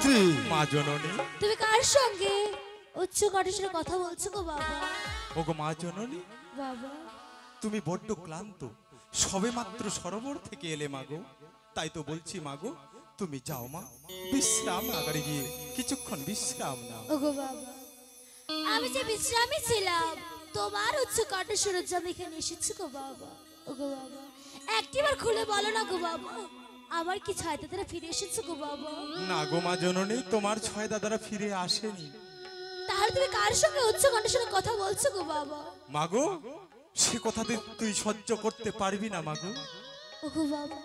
কি মা জননী, তুমি কার সঙ্গে উচ্চ কণ্ঠে কথা বলছো গো বাবা? ওগো মা জননী, বাবা তুমি বড্ড ক্লান্ত, সবে মাত্র সরোবর থেকে এলে মাগো, তাই তো বলছি মাগো তুমি যাও মা, বিশ্রাম আগারে গিয়ে কিছুক্ষণ বিশ্রাম নাও। ওগো বাবা, আমি যে বিশ্রামে ছিলাম, তোমার উচ্চ কণ্ঠ শুনে আমি এখানে এসেছি গো বাবা। ওগো বাবা, একটিবার খুলে বলো না গো বাবা, আমার কি ছয় দাদারা ফিরে এসেছে গো বাবা? না গো মা জননী, তোমার ছয় দাদারা ফিরে আসেনি। তাহলে তুমি কার সঙ্গে উচ্চ কণ্ঠ শুনে কথা বলছো গো বাবা? মাগো, সে কথা তুই সহ্য করতে পারবি না মাগো। ওগো বাবা,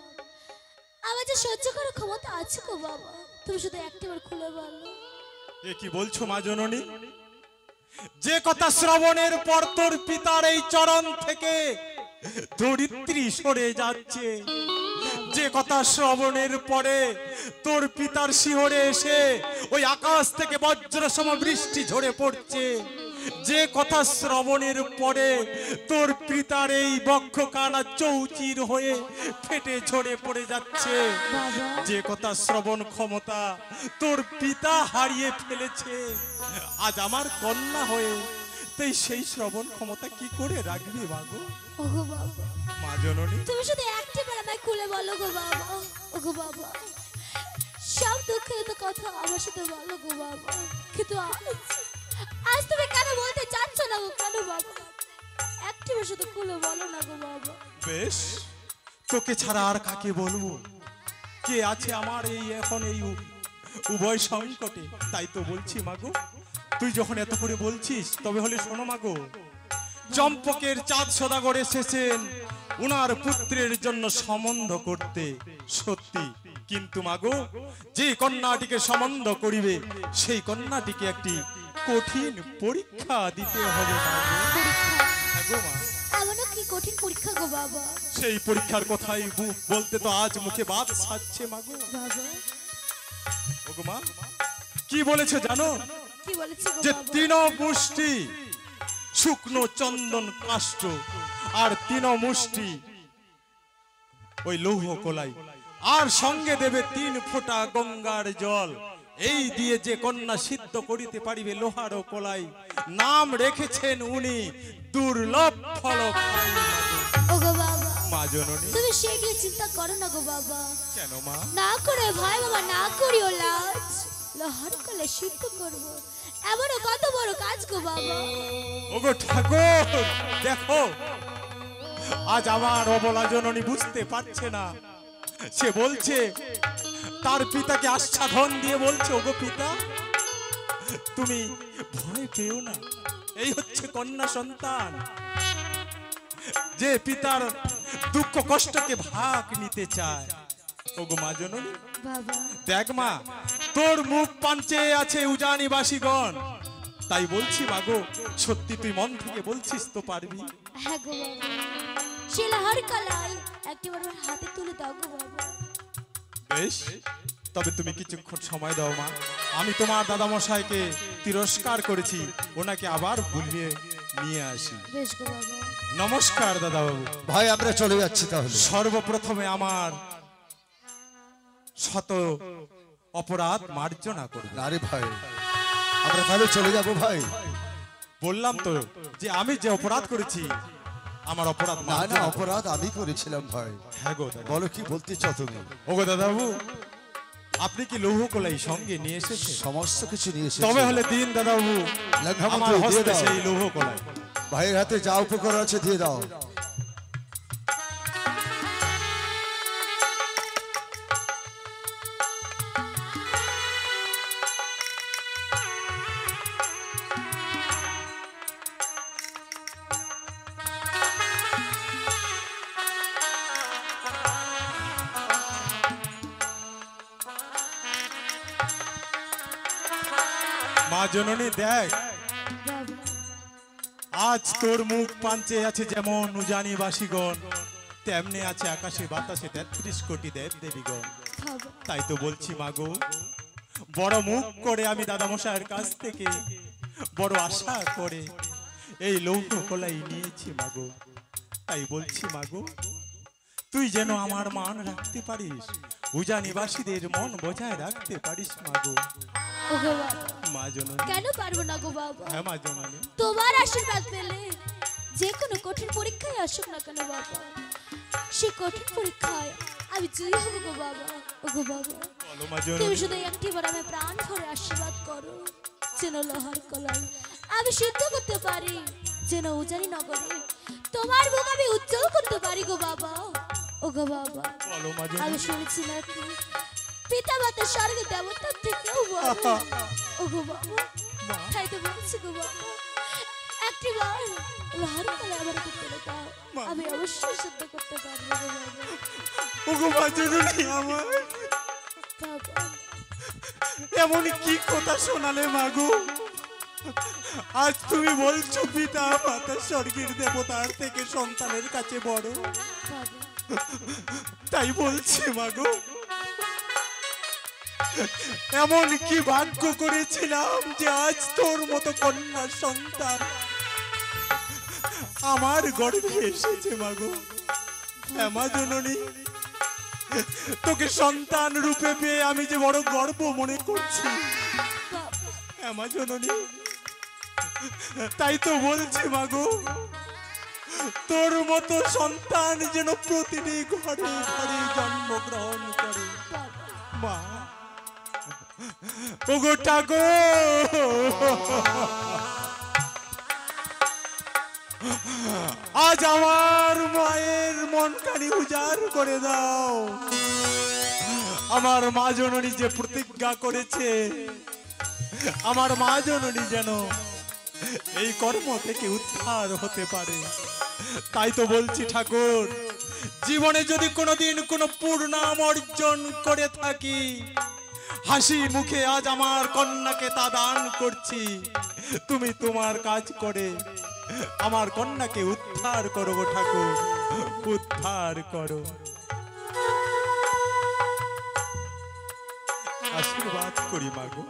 আমার যে সহ্য করার ক্ষমতা আছে গো বাবা, তুমি শুধু একটিবার খুলে বলো। এ কি বলছো মা জননী? যে কথা শ্রবণের পর তোর পিতার এই চরণ থেকে ধরিত্রী সরে যাচ্ছে, যে কথা শ্রবণের পরে তোর পিতার শিহরে এসে ওই আকাশ থেকে বজ্র সম বৃষ্টি ঝরে পড়ছে, যে কথা শ্রবণের পরে তোর পিতার এই বক্ষ কানা চৌচির হয়ে ফেটে ঝরে পড়ে যাচ্ছে, যে কথা শ্রবণ ক্ষমতা তোর পিতা হারিয়ে ফেলেছে আজ আমার কন্যা হয়ে, তাই সেই শ্রবণ ক্ষমতা কি করে রাখবি মাগো? ওগো বাবা, মা জননী, তুমি শুধু একটিবার আমায় খুলে বলো গো বাবা। ওগো বাবা, সব দুঃখের কথা আমার সাথে বলো গো বাবা, কিন্তু আজ তুমি কেন বলতে চাচ্ছ না গো? কেন বাবা? একটিবার শুধু খুলে বলো না গো বাবা। বেশ, তোকে ছাড়া আর কাকে বলবো? কে আছে আমার এই এখন এই উভয় সংকটে? তাই তো বলছি মাগো, তুই যখন এত করে বলছিস তবে হলে শোনো মাগো, চম্পকের চাঁদ সদাগর এসেছেন উনার পুত্রের জন্য সম্বন্ধ করতে, সত্যি, কিন্তু মাগো যে কন্যাটিকে সম্বন্ধ করিবে সেই কন্যাটিকে একটি কঠিন পরীক্ষা দিতে হবে মাগো। মা, এমনও কি কঠিন পরীক্ষা গো বাবা? সেই পরীক্ষার কথাই বলতে তো আজ মুখে বাদ ছাড়ছে মাগো। বাবা ওগো মা, কি বলেছে জানো? কি বলেছে গো যে বাবা? তৃণ মুষ্টি শুকনো চন্দন কাষ্ঠ আর তৃণ মুষ্টি ওই লৌহ কোলাই, আর সঙ্গে দেবে 3 ফোঁটা গঙ্গার জল, এই দিয়ে যে কন্যা সিদ্ধ করিতে পারিবে লোহার ও কোলাই, নাম রেখেছেন উনি দুর্লভ ফলকারী। ওগো বাবা, মা জননী, তুমি সেগুলো চিন্তা করো না গো বাবা। কেন মা? না করে ভয় বাবা, না করিও লাজ, লোহার কলে সিদ্ধ করবো, এমনও কত বড় কাজ গো বাবা। ওগো ঠাকুর, দেখো আজ আমার অবলা জননী বুঝতে পারছে না, সে বলছে তার পিতাকে আশ্বাসন দিয়ে বলছে, ওগো পিতা তুমি ভয় পেও না, এই হচ্ছে কন্যা সন্তান, যে পিতার দুঃখ কষ্টকে ভাগ নিতে চায়। ওগো মা জননী, বাবা দেখ মা, তোর মুখ পাঞ্চে আছে উজানি বাসীগণ, তাই বলছি মাগো, সত্যি তুই মন থেকে বলছিস তো পারবি? হ্যাঁ গো বাবা, সে লোহার কলাই একটিবার ওর হাতে তুলে দাও গো বাবা। বেশ, তবে তুমি কিছুক্ষণ সময় দাও মা, আমি তোমার দাদামশাইকে তিরস্কার করেছি, ওনাকে আবার বুলিয়ে নিয়ে আসি। বেশ গো বাবা। নমস্কার দাদাবাবু। ভাই আমরা চলে যাচ্ছি তাহলে। সর্বপ্রথমে আমার শত অপরাধ মার্জনা করবে। আরে ভাই, আমরা তাহলে চলে যাব ভাই। বললাম তো যে আমি যে অপরাধ করেছি আমার অপরাধ না না, মার্জনা করবে। অপরাধ আমি করেছিলাম ভাই। হ্যাঁ গো দাদা। বলো কি বলতে চাও তুমি? ওগো দাদাবাবু, আপনি কি লৌহ কলাই সঙ্গে নিয়ে এসেছেন? সমস্ত কিছু নিয়ে এসেছি। তবে হলে দিন দাদাবাবু লেখাপত্র আমার দিয়ে হস্তে দাও। সেই লৌহ কলাই। ভাইয়ের হাতে যা উপকরণ আছে দিয়ে দাও। মা জননী দেখ, বাবা আজ তোর মুখ পাঞ্চে আছে যেমন উজানি বাসীগণ, তেমনি আছে আকাশে বাতাসে 33 কোটি দেব দেবীগণ। বাবা, তাই তো বলছি মাগো, বড় মুখ করে আমি দাদামশাইয়ের কাছ থেকে বড় আশা করে এই লৌহ কলাই নিয়েছি মাগো। তাই বলছি মাগো, তুই যেন আমার মান রাখতে পারিস, উজানিবাসীদের মন বজায় রাখতে পারিস মাগো। ওগো বাবা মা জননী। কেন পারবো না গো বাবা? হ্যাঁ মা জননী। তোমার আশীর্বাদ পেলে যে কোনো কঠিন পরীক্ষায় আসুক না কেন বাবা, সে কঠিন পরীক্ষায় আমি জয়ী হব গো বাবা। ওগো বাবা বলো মা জননী। তুমি শুধু একটিবার আমি প্রাণ ভরে আশীর্বাদ করো, যেন লোহার কলাই আমি সিদ্ধ করতে পারি, যেন উজানি নগরে তোমার মুখ আমি উজ্জ্বল করতে পারি গো বাবা। ওগো বাবা বলো মা জননী। আমি শুনেছি নাকি পিতা মাতা স্বর্গ দেবতার থেকেও বড়। ওগো বাবা তাই তো বলছি গো বাবা, একটিবার লোহার কলাই আমার করতে দাও, আমি অবশ্যই সিদ্ধ করতে পারবো গো বাবা। ওগো মা জননী আমার বাবা এমন কি কথা শোনালে মাগো? আজ তুমি বলছো পিতা মাতা স্বর্গের দেবতার থেকে সন্তানের কাছে বড়। বাবা তাই বলছি মাগো, এমন কি ভাগ্য করেছিলাম যে আজ তোর মতো কন্যা সন্তান আমার গর্ভে এসেছে মাগো। হ্যাঁ মা জননী, তোকে সন্তান রূপে পেয়ে আমি যে বড় গর্ব মনে করছি। হ্যাঁ মা জননী, তাই তো বলছি মাগো, তোর মতো সন্তান যেন প্রতিটি ঘরে ঘরে জন্মগ্রহণ করে। মা ওগো ঠাকুর, আজ আমার মায়ের মনখানি উজাড় করে দাও। আমার মা জননী যে প্রতিজ্ঞা করেছে, আমার মা জননী যেন এই কর্ম থেকে উদ্ধার হতে পারে। তাই তো বলছি ঠাকুর, জীবনে যদি কোনোদিন কোনো পূর্ণাম অর্জন করে থাকি, হাসি মুখে আজ আমার কন্যাকে তা দান করছি। তুমি তোমার কাজ করে আমার কন্যাকে উদ্ধার করো গো ঠাকুর, উদ্ধার করো। আশীর্বাদ করি মাগো।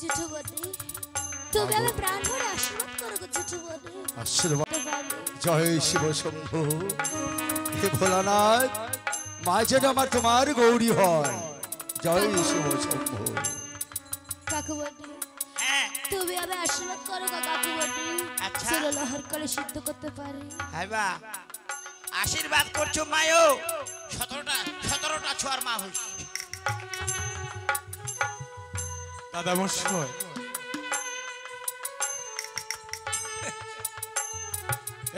জেঠুবনি তুমি আমি প্রাণ ভরে আশীর্বাদ করো গো জেঠুবনি। আশীর্বাদ। জয় শিব শম্ভু। হে ভোলানাথ, মা যেন আমার তোমার গৌরী হয়। জয় শিব শম্ভু। কাকুবনি তুমি আমি আশীর্বাদ করো গো কাকুবনি, আচ্ছা। যেন লোহার কলে সিদ্ধ করতে পারি। হ্যাঁ বা আশীর্বাদ করছো মায়ও, 17টা ছোয়ার মা হইস। দাদা মশাই,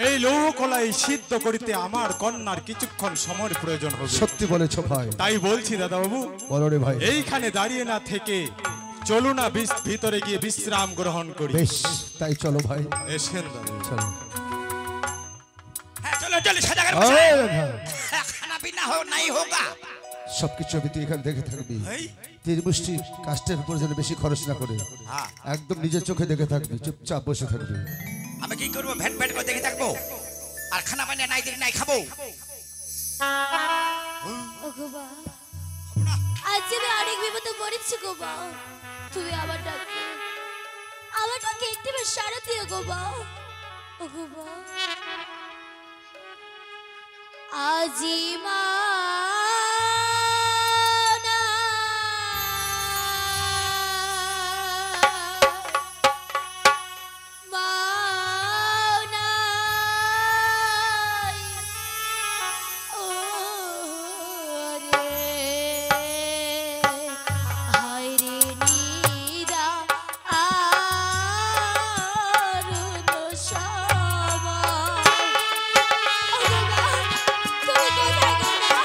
এই লৌহ কলাই সিদ্ধ করিতে আমার কন্যার কিছুক্ষণ সময়ের প্রয়োজন হবে। সত্যি বলেছ ভাই। তাই বলছি দাদা বাবু, বলো রে ভাই। এইখানে দাঁড়িয়ে না থেকে চলো না ভিতরে গিয়ে বিশ্রাম গ্রহণ করি। বেশ, তাই চলো ভাই। এসেন দাদা। চলো। হ্যাঁ চলো চলো সাজা গেল। আরে ভাই, খানা পিনা हो नहीं होगा। সবকিছু আমি তুই এখানে দেখে থাকবি। এই 3 মুষ্টি কাষ্টের উপর যেন বেশি খরচ না করে, হ্যাঁ একদম নিজের চোখে দেখে থাকবি, চুপচাপ বসে থাকবি। আমি কি করব? ভেট ভেট করে দেখে থাকবো আর খানা পানি নাই দিন নাই খাবো। ওগো বা আজ আমি অনেক বিপদে পড়েছি গো বা, তুমি আমার ডাকে একটিবার সাড়া দিও গো বা। ওগো বা আজি মা তুমি কোথায় গো মা?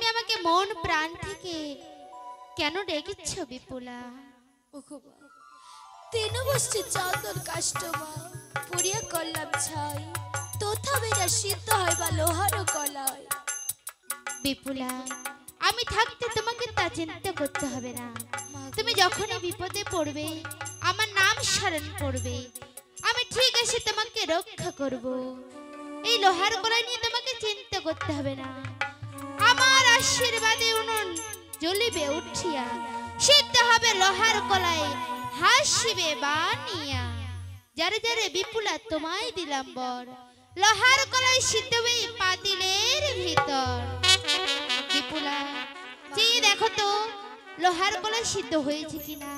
তুমি আমাকে মন প্রাণ থেকে কেন ডেকেছ বিপুলা? ওগো মা, তিন বসছে চন্দন কাষ্টমা পুড়িয়া করলাম ছাই, তথাপি না সিদ্ধ হয় বা লোহারও কলাই। বিপুলা, আমি থাকতে তোমাকে তা চিন্তা করতে হবে না। তুমি যখনই বিপদে পড়বে আমার নাম স্মরণ করবে, আমি ঠিক এসে তোমাকে রক্ষা করব। এই লোহার কলাই নিয়ে তোমাকে চিন্তা করতে হবে না। আমার আশীর্বাদে উনুন জ্বলিবে উঠিয়া, সিদ্ধ হবে লোহার কলাই হাসিবে বানিয়া। যারে যারে বিপুলা তোমায় দিলাম বর, লোহার কলাই সিদ্ধ হবে পাতিলের ভিতর। বিপুলা, চেয়ে দেখো তো লোহার কলাই সিদ্ধ হয়েছে কিনা।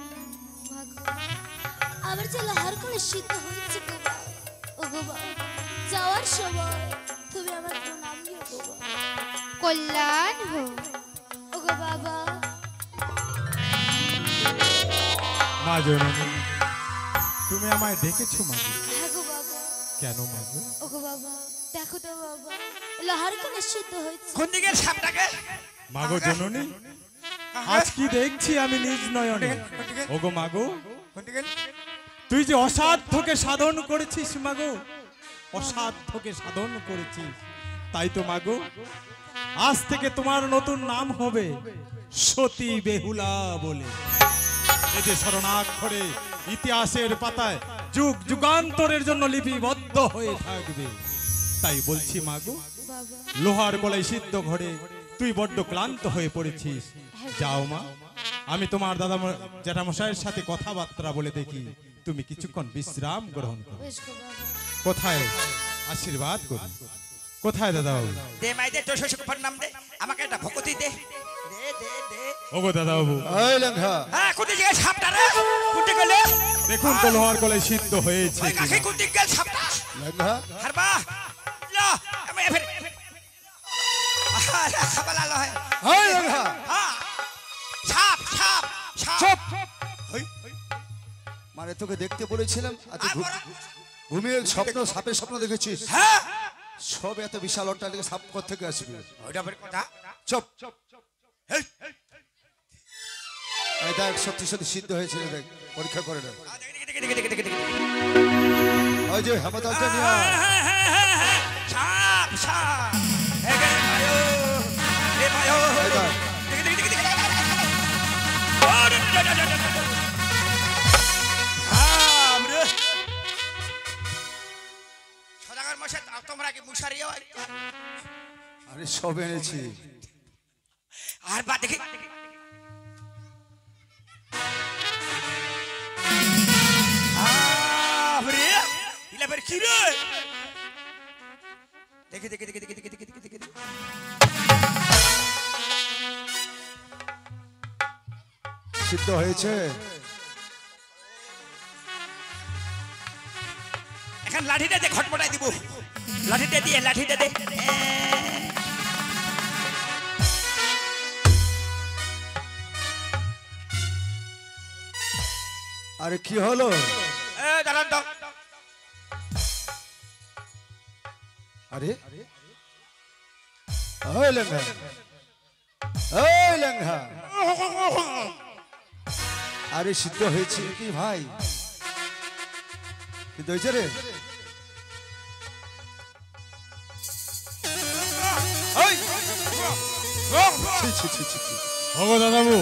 আবার যে লোহার কলাই সিদ্ধ হয়েছে গো মা। ওগো মা, যাওয়ার সময় তুমি আমার প্রণাম দিও গো মা। কল্যাণ হোক। ওগো বাবা, মা জননী, তুমি আমায় ডেকেছো মাগো? হ্যাঁ গো বাবা। কেন মাগো? ওগো বাবা, দেখো তো বাবা, লোহার কলাই সিদ্ধ হয়েছে। কোন দিকের সাপটাকে? মাগো জননী, আজ কি দেখছি আমি নিজ নয়নে। ওগো মাগো, তুই যে অসাধ্যকে সাধন করেছিস মাগো, অসাধ্যকে সাধন করেছিস, তাই তো মাগো আজ থেকে তোমার নতুন নাম হবে সতী বেহুলা বলে। এই যে শরণাক্ষরে ইতিহাসের পাতায় যুগ যুগান্তরের জন্য লিপিবদ্ধ হয়ে থাকবে। তাই বলছি মাগো, বাবা, লোহার গলায় সিদ্ধ ঘরে তুই বড্ড ক্লান্ত হয়ে পড়েছিস। যাও মা, আমি তোমার দাদা জ্যাঠামশাইয়ের সাথে কথাবার্তা বলে দেখি, তুমি কিছুক্ষণ বিশ্রাম গ্রহণ করো। বেশ গো বাবা। কোথায় আশীর্বাদ করি? কোথায় দাদা বাবু? দে মাইদে তোর শ্বশুর নাম দে, আমাকে একটা ভকতি দে। দে দে দে। ওগো দাদা বাবু, এই লেঙ্গা, হ্যাঁ, কোন দিকে সাপটা রে? কোনটি গেলে? দেখুন তো লোহার গলায় সিদ্ধ হয়েছে ওই কাকে কিনা। কোন দিকে গেল সাপটা? লেঙ্গা, হারবা লা আমি ফের আলা খাবালা লয়। এই লেঙ্গা, হ্যাঁ, সাপ সাপ সাপ। চুপ। মানে তোকে দেখতে বলেছিলাম, আর তুই ঘুমিয়ে স্বপ্ন, সাপের স্বপ্ন দেখেছিস? হ্যাঁ, সব এত বিশাল অট্টালিকা সাপ কোত্থেকে আসবে? ওইটা বের কথা। চুপ। হেই, এই দেখ, সত্যি সত্যি সিদ্ধ হয়েছিল, দেখ, পরীক্ষা করে দেখ। দেখে দেখে দেখে দেখে দেখে। ওই যে হেমতালটা নিয়ে আয়। সাপ সাপ। হে গে মায়ো, হে মায়ো। এই দেখ, দেখে দেখে দেখে দেখে। ও রে রে রে রে রে। হাম রে। সদাগর মশাই, তোমরা কি মুশারি হয়? আরে সব এনেছি। আর বা দেখি। রে ইলা বের কি রে? দেখি দেখি দেখি দেখি দেখি দেখি দেখি দেখি। সিদ্ধ হয়েছে। এখন লাঠিটা দে, খটপটাই দিব। লাঠিটা দিয়ে, লাঠিটা দে। আরে কি হলো? এ দাঁড়ান দাও। আরে ওই লেঙ্গা, ওই লেঙ্গা, আরে সিদ্ধ হয়েছে কি ভাই? সিদ্ধ হয়েছে রে? ছি, ছি, ছি, ছি, ছি। ওগো দাদা বাবু,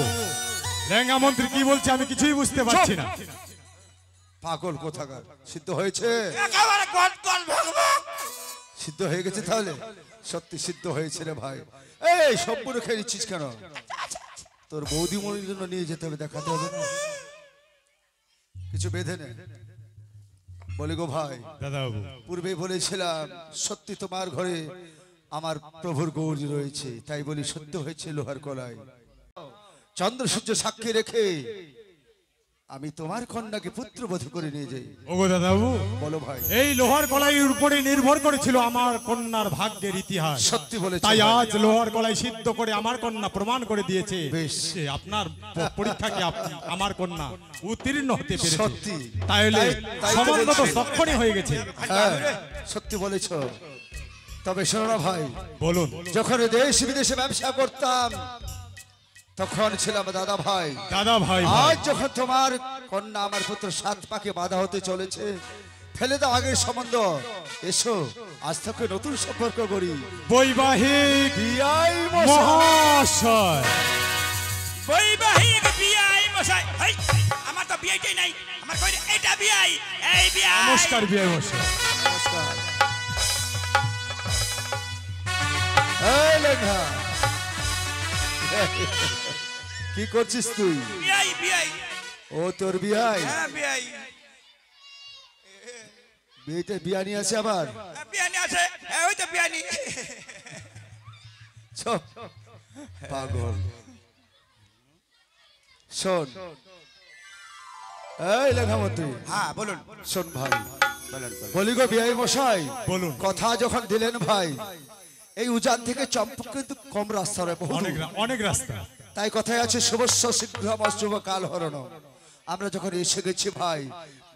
লেঙ্গা মন্ত্রী কি বলছে আমি কিছুই বুঝতে পারছি না। পাগল কোথাকার, সিদ্ধ হয়েছে? একেবারে গট গট ভাগবো। সিদ্ধ হয়ে গেছে তাহলে? সত্যি সিদ্ধ হয়েছে রে ভাই। এই সম্পূর্ণ খেয়ে নিচ্ছিস কেন? তোর বৌদিমণির জন্য নিয়ে যেতে হবে, দেখাতে হবে না? কিছু বেঁধে নে। বলি গো ভাই, দাদা বাবু, পূর্বে বলেছিলাম সত্যি তোমার ঘরে আমার প্রভুর গৌরী রয়েছে, তাই বলি সত্য হয়েছে লোহার কলাই। চন্দ্র সূর্য সাক্ষী রেখে আমি তোমার কন্যাকে পুত্রবধ করে নিয়ে যাই। ওগো দাদা বাবু, বলো ভাই। এই লোহার কলাইয়ের উপরে নির্ভর করেছিল আমার কন্যার ভাগ্যের ইতিহাস। সত্যি বলেছো তাই ভাই। আজ লোহার কলাই সিদ্ধ করে আমার কন্যা প্রমাণ করে দিয়েছে বেশ। যে আপনার পরীক্ষাকে আমার কন্যা উত্তীর্ণ হতে পেরেছে। সত্যি। তাইলে তাই তো সম্বন্ধ তো বলছি। তক্ষণই হয়ে গেছে। হ্যাঁ, সত্যি বলেছ। তবে শোনো না ভাই, বলুন যখন দেশ বিদেশে ব্যবসা করতাম তখন ছিলাম দাদা ভাই। দাদা ভাই। আজ যখন তোমার কন্যা আমার পুত্র 7 পাকে বাধা হতে চলেছে, ফেলে দাও আগের সম্বন্ধ, এসো আজ থেকে নতুন সম্পর্ক করি। বৈবাহিক বিয়াই মশাই। মহাশয়, বৈবাহিক বিয়াই মশাই। হেই, আমার তো বিয়েটাই নাই, আমার কই এটা বিয়াই, এই বিয়াই। নমস্কার বিয়ে মশাই। নমস্কার। এই লেখা, কি করছিস তুই? বিয়াই বিয়াই। ও তোর বিয়াই? হ্যাঁ বিয়াই। বিয়েতে বিয়ানি আছে আবার? হ্যাঁ, বিয়ানি আছে, হ্যাঁ, ওই তো বিয়ানি। চুপ, পাগল। শোন, এই লেখামন্ত্রী, হ্যাঁ বলুন শোন ভাই, বলুন বলুন। বলি গো বিয়াই মশাই, বলুন। কথা যখন দিলেন ভাই, এই উজান থেকে চম্পক কিন্তু কম রাস্তা নয়, বহু দূর। অনেক রাস্তা। তাই কথায় আছে শুভস্য শীঘ্রম শুভ কাল হরণ। আমরা যখন এসে গেছি ভাই,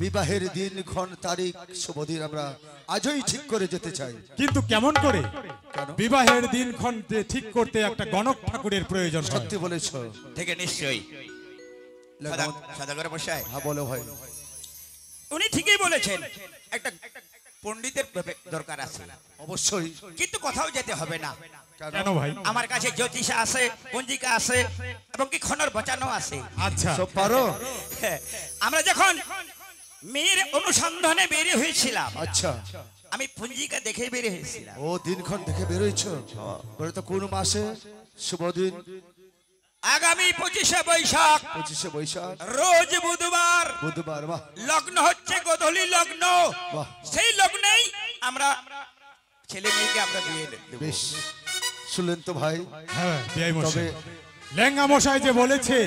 বিবাহের দিন ক্ষণ তারিখ শুভ দিন আমরা আজই ঠিক করে যেতে চাই। কিন্তু কেমন করে? কেন? বিবাহের দিনক্ষণ ঠিক করতে একটা গণক ঠাকুরের প্রয়োজন হয়। সত্যি বলেছ ঠিক নিশ্চয়ই। সদাগর মশাই, হ্যাঁ বলো ভাই। উনি ঠিকই বলেছেন, একটা পণ্ডিতের দরকার আছে, অবশ্যই। কিন্তু কোথাও যেতে হবে না। কেন ভাই? আমার কাছে জ্যোতিষা আছে, পঞ্জিকা আছে, এবং কি খনর বচানো আছে। আচ্ছা, সব পারো? আমরা যখন মেয়ের অনুসন্ধানে বেরিয়ে হয়েছিলাম, আচ্ছা, আমি পঞ্জিকা দেখে বেরিয়ে হয়েছিলাম। ও দিনক্ষণ দেখে বেরোইছ? বলে তো কোন মাসে শুভ দিন? আগামী 25শে বৈশাখ, 25শে বৈশাখ, রোজ বুধবার, বুধবার। বাহ লগ্ন হচ্ছে গোধূলি লগ্ন। বাহ, সেই লগ্নেই আমরা ছেলে মেয়েকে আমরা বিয়ে দেব। বেশ। শুনলেন তো ভাই? হ্যাঁ বিয়ে মশাই। তবে লেঙ্গা মশাই যে বলেছে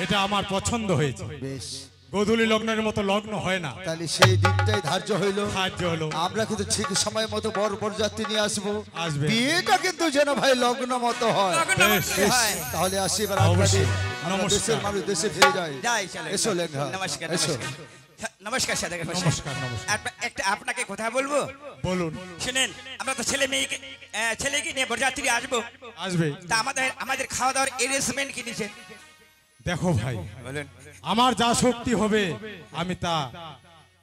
এটা আমার পছন্দ হয়েছে। বেশ, গোধূলি লগ্নের মতো লগ্ন হয় না, তাহলে সেই দিনটাই ধার্য হইলো। সাহায্য হলো। আমরা কিন্তু ঠিক সময় মতো বর বরযাত্রী নিয়ে আসবো। আসবে। বিয়েটা কিন্তু যেন ভাই লগ্ন মতো হয়। লগ্ন বেশ, মতো বেশ, হয়। তাহলে আসি এবার অবশ্যই। আমরা নমস্কার। দেশের মানুষ দেশে ফিরে যাই। যাই চলে। এসো লেঙ্গা, নমস্কার এসো। নমস্কার। নমস্কার সদাগর মশাই। নমস্কার নমস্কার। একটা আপনাকে কথা বলবো, বলুন। শুনেন। আমরা তো ছেলে মেয়েকে ছেলেকে নিয়ে বরযাত্রী আসবো, আসবে। তা আমাদের খাওয়া দাওয়ার অ্যারেঞ্জমেন্ট কি নিছেন? দেখো ভাই, বলেন। আমার যা শক্তি হবে আমি তা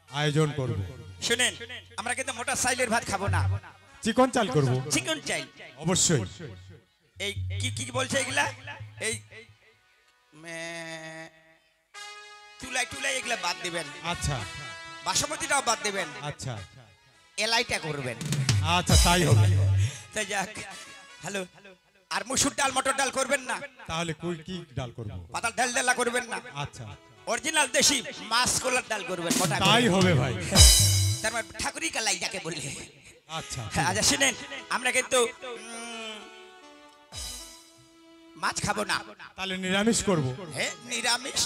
আয়োজন করব। শুনেন, আমরা কিন্তু মোটা সাইলের ভাত খাবো না, চিকন চাল করব। চিকেন চাই। অবশ্যই। এই কি কি বলছে এগুলা? এই চুলাই টুলাই এগুলা বাদ দিবেন, আচ্ছা বাসমতিটাও বাদ দিবেন, আচ্ছা এলাইটা করবেন। আচ্ছা, তাই হবে। তাই যাক। হ্যালো, আর মুসুর ডাল মটর ডাল করবেন না, তাহলে কি ডাল করব? পাতাল ডাল ডালা করবেন না, আচ্ছা, অরিজিনাল দেশি মাছ কলার ডাল করবেন মোটা করে। তাই হবে ভাই। তার মানে ঠাকুরি কালাই যাকে বললে। আচ্ছা, হ্যাঁ, আচ্ছা শুনেন, আমরা কিন্তু মাছ খাবো না। তাহলে নিরামিষ করব। হ্যাঁ, নিরামিষ।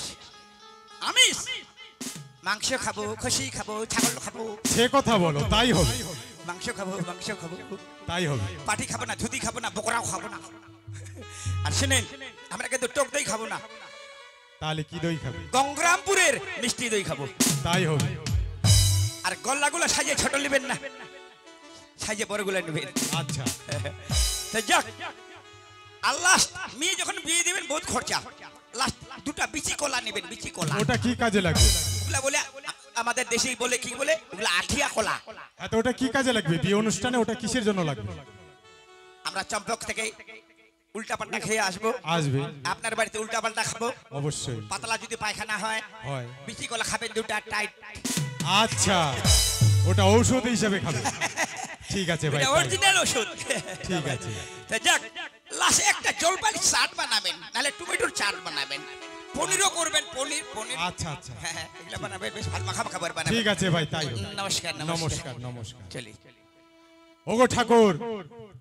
আমিষ মাংস খাবো, খসি খাবো, ছাগল খাবো, সে কথা বলো, তাই হবে। মাংস খাবো, মাংস খাবো, তাই হবে। পাটি খাবো না, ধুতি খাবো না, বকরাও খাবো না। আর শুনেন, আমরা কিন্তু টক দই খাবো না, তাহলে কি দই খাবে? গঙ্গরামপুরের মিষ্টি দই খাবো। তাই হবে। আর গল্লাগুলো সাজিয়ে ছোট নেবেন না, সাজিয়ে বড়গুলো নেবেন। আচ্ছা, তা যাক। আর লাস্ট মেয়ে যখন বিয়ে দিবেন বহুত খরচা, লাস্ট দুটা বিচি কলা নেবেন, বিচি কলা। ওটা কি কাজে লাগবে? ওগুলা বলে আমাদের দেশেই বলে কি বলে, ওগুলা আঠিয়া কলা। এত ওটা কি কাজে লাগবে বিয়ে অনুষ্ঠানে? ওটা কিসের জন্য লাগবে? আমরা চম্পক থেকে উল্টা পাল্টা খেয়ে আসবো, আসবে। আপনার বাড়িতে উল্টা পাল্টা খাবো। অবশ্যই পাতলা যদি পায়খানা হয়, হয়। বিচি কলা খাবেন দুটা টাইট। আচ্ছা, ওটা ঔষধ হিসেবে খাবে। ঠিক আছে ভাই, এটা তাই। অরিজিনাল ওষুধ। ঠিক আছে। তা যাক, লাস্টে একটা জলপাইয়ের চাট বানাবেন, নাহলে টমেটোর চাট বানাবেন, পনিরও করবেন, পনির পনির। আচ্ছা আচ্ছা, হ্যাঁ হ্যাঁ, এগুলা বানাবেন, বেশ ভালো মাখা খাবার বানাবেন। ঠিক আছে ভাই, তাই হবে। নমস্কার নমস্কার নমস্কার। চলি। ওগো ঠাকুর,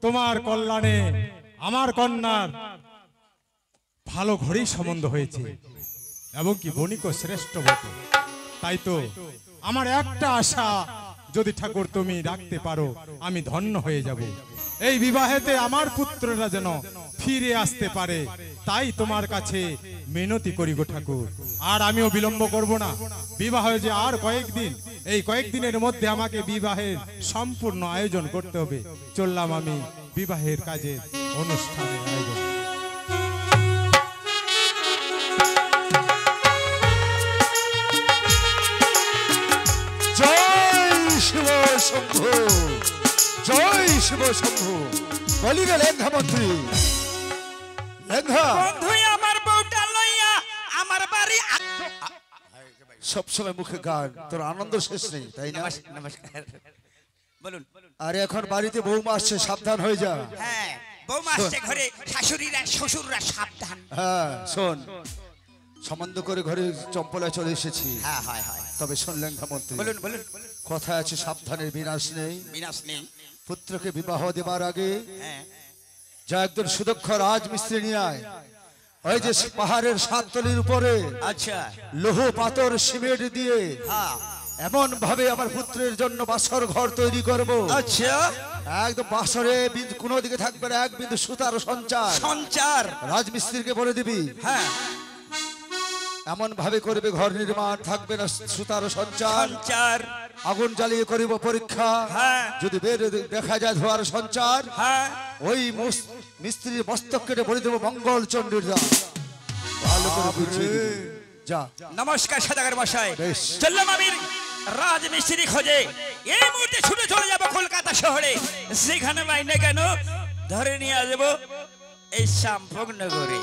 তোমার কল্যাণে আমার কন্যার ভালো ঘরেই সম্বন্ধ হয়েছে, এবং কি বণিক শ্রেষ্ঠ বটে। তাই তো আমার একটা আশা, যদি ঠাকুর তুমি রাখতে পারো আমি ধন্য হয়ে যাব। এই বিবাহেতে আমার পুত্ররা যেন ফিরে আসতে পারে, তাই তোমার কাছে মিনতি করি গো ঠাকুর। আর আমিও বিলম্ব করব না, বিবাহ যে আর কয়েকদিন, এই কয়েকদিনের মধ্যে আমাকে বিবাহের সম্পূর্ণ আয়োজন করতে হবে। চললাম আমি বিবাহের কাজের অনুষ্ঠানের আয়োজন। জয় শিব শম্ভু, জয় শিব শম্ভু। বলি রে লেঙ্গা মন্ত্রী, লেঙ্গা বন্ধু আমার বউটা লইয়া আমার বাড়ি সবসময় মুখে গান, তোর আনন্দ শেষ নেই তাই না? নমস্কার, বলুন। আরে এখন বাড়িতে বৌমা আসছে, সাবধান হয়ে যা। হ্যাঁ, বৌমা আসছে ঘরে, শাশুড়িরা শ্বশুররা সাবধান। হ্যাঁ শোন, সম্বন্ধ করে ঘরে চম্পলায় চলে এসেছি। হ্যাঁ হয় হয়, তবে শোন লেঙ্গা মন্ত্রী, বলুন বলুন। কথা আছে সাবধানের বিনাশ নেই। বিনাশ নেই। পুত্রকে বিবাহ দেবার আগে হ্যাঁ, যা একজন সুদক্ষ রাজমিস্ত্রি নিয়ে আয়। ওই যে পাহাড়ের সাততলির উপরে আচ্ছা, লৌহ পাথর সিমেন্ট দিয়ে হ্যাঁ, এমন ভাবে আমার পুত্রের জন্য বাসর ঘর তৈরি করব, আচ্ছা, একদম বাসরে কোনো দিকে থাকবে না এক বিন্দু সুতার সঞ্চার। সঞ্চার। রাজমিস্ত্রিকে বলে দিবি হ্যাঁ, এমন ভাবে করবে ঘর নির্মাণ, থাকবে না সুতার সঞ্চার। সঞ্চার। আগুন জ্বালিয়ে করিব পরীক্ষা, হ্যাঁ, যদি বের দেখা যায় ধোয়ার সঞ্চার, হ্যাঁ, ওই মিস্ত্রির মস্তক কেটে বলে দেবো মঙ্গল চণ্ডীর দান। ভালো করে বুঝিয়ে দিবি। যা। নমস্কার সদাগর মশাই। বেশ। চললাম আমি রাজমিস্ত্রি খোঁজে। এই মুহূর্তে ছুটে চলে যাব কলকাতা শহরে, যেখানে বাইনে কেন ধরে নিয়ে আসবো এই শ্যামভোগ নগরে।